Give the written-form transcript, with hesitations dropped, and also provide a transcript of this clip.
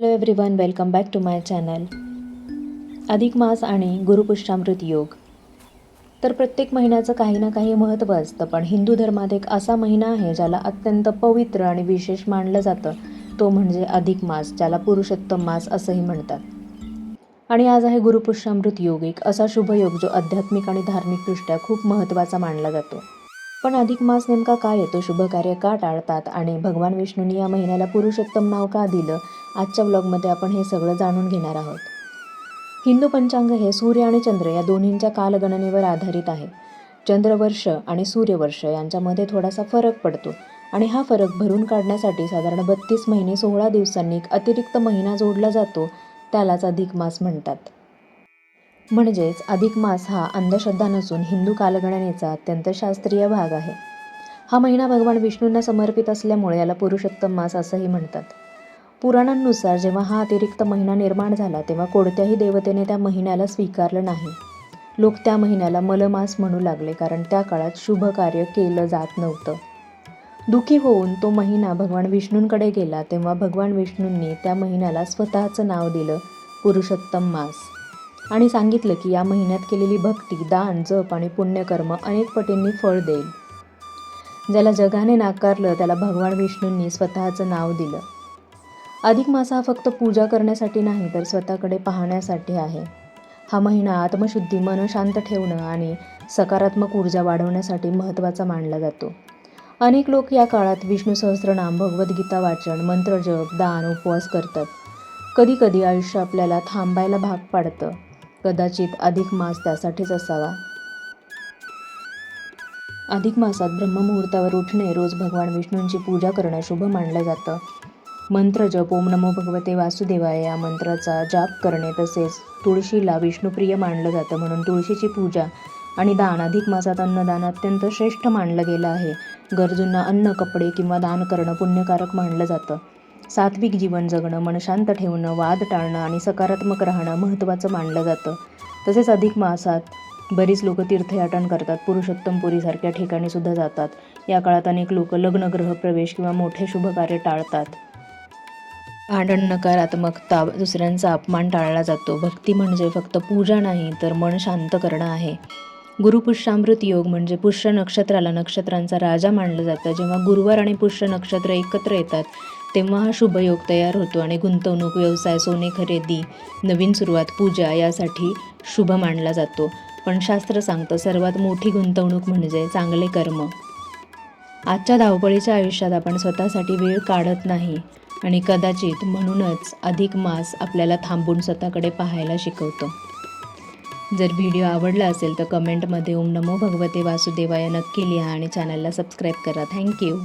Hello everyone, welcome back to my channel. अधिक मास आणि गुरुपुष्यामृत योग. तर प्रत्येक महिन्याचं काही ना काही महत्त्व असतं, पण हिंदू धर्मात एक असा महिना आहे ज्याला अत्यंत पवित्र आणि विशेष मानलं जातं. तो म्हणजे अधिक मास, ज्याला पुरुषोत्तम मास असंही म्हणतात. आणि आज आहे गुरुपुष्यामृत योग, एक असा शुभ योग जो आध्यात्मिक आणि धार्मिकदृष्ट्या खूप महत्त्वाचा मानला जातो. पण अधिक मास नेमका काय येतो, शुभ कार्य का टाळतात आणि भगवान विष्णूंनी या महिन्याला पुरुषोत्तम नाव का दिलं, आजच्या व्लॉगमध्ये आपण हे सगळं जाणून घेणार आहोत. हिंदू पंचांग हे सूर्य आणि चंद्र या दोन्हींच्या कालगणनेवर आधारित आहे. चंद्रवर्ष आणि सूर्यवर्ष यांच्यामध्ये थोडासा फरक पडतो आणि हा फरक भरून काढण्यासाठी साधारण 32 महिने 16 दिवसांनी एक अतिरिक्त महिना जोडला जातो, त्यालाच अधिक मास म्हणतात. म्हणजेच अधिक मास हा अंधश्रद्धा नसून हिंदू कालगणनेचा अत्यंत शास्त्रीय भाग आहे. हा महिना भगवान विष्णूंना समर्पित असल्यामुळे याला पुरुषोत्तम मास असंही म्हणतात. पुराणांनुसार जेव्हा हा अतिरिक्त महिना निर्माण झाला तेव्हा कोणत्याही देवतेने त्या महिन्याला स्वीकारलं नाही. लोक त्या महिन्याला मलमास म्हणू लागले, कारण त्या काळात शुभ कार्य केलं जात नव्हतं. दुःखी होऊन तो महिना भगवान विष्णूंकडे गेला तेव्हा भगवान विष्णूंनी त्या महिन्याला स्वतःचं नाव दिलं, पुरुषोत्तम मास, आणि सांगितलं की या महिन्यात केलेली भक्ती, दान, जप आणि पुण्यकर्म अनेक पटींनी फळ देईल. ज्याला जगाने नाकारलं त्याला भगवान विष्णूंनी स्वतःचं नाव दिलं. अधिक मास हा फक्त पूजा करण्यासाठी नाही तर स्वतःकडे पाहण्यासाठी आहे. हा महिना आत्मशुद्धी, मन शांत ठेवणं आणि सकारात्मक ऊर्जा वाढवण्यासाठी महत्त्वाचा मानला जातो. अनेक लोक या काळात विष्णू सहस्त्रनाम, भगवद्गीता वाचन, मंत्रजप, दान, उपवास करतात. कधीकधी आयुष्य आपल्याला थांबायला भाग पाडतं. कदाचित अधिक मास त्यासाठीच असावा. अधिक मासात ब्रह्ममुहूर्तावर उठणे, रोज भगवान विष्णूंची पूजा करणं शुभ मानलं जातं. मंत्रजप, ओम नमो भगवते वासुदेवाय या मंत्राचा जाप करणे, तसेच तुळशीला विष्णुप्रिय मानलं जातं म्हणून तुळशीची पूजा आणि दान. अधिक मासात अन्नदान अत्यंत श्रेष्ठ मानलं गेलं आहे. गरजूंना अन्न, कपडे किंवा दान करणं पुण्यकारक मानलं जातं. सात्विक जीवन जगणं, मन शांत ठेवणं, वाद टाळणं आणि सकारात्मक राहणं महत्त्वाचं मानलं जातं. तसेच अधिक मासात बरीच लोक तीर्थयाटन करतात, पुरुषोत्तमपुरीसारख्या ठिकाणी सुद्धा जातात. या काळात अनेक लोक लग्न, गृहप्रवेश किंवा मोठे शुभकार्य टाळतात. भांडण, नकारात्मकता, दुसऱ्यांचा अपमान टाळला जातो. भक्ती म्हणजे फक्त पूजा नाही तर मन शांत करणं आहे. गुरुपुष्यामृत योग म्हणजे पुष्य नक्षत्राला नक्षत्रांचा राजा मानलं जातं. जेव्हा गुरुवार आणि पुष्य नक्षत्र एकत्र येतात तेव्हा हा शुभ योग तयार होतो आणि गुंतवणूक, व्यवसाय, सोने खरेदी, नवीन सुरुवात, पूजा यासाठी शुभ मानला जातो. पण शास्त्र सांगतं सर्वात मोठी गुंतवणूक म्हणजे चांगले कर्म. आजच्या धावपळीच्या आयुष्यात आपण स्वतःसाठी वेळ काढत नाही आणि कदाचित म्हणूनच अधिक मास आपल्याला थांबून स्वतःकडे पाहायला शिकवतो. जर व्हिडिओ आवडला असेल तर कमेंटमध्ये ओम नमो भगवते वासुदेवाय नक्की लिहा आणि चॅनलला सबस्क्राईब करा. थँक्यू.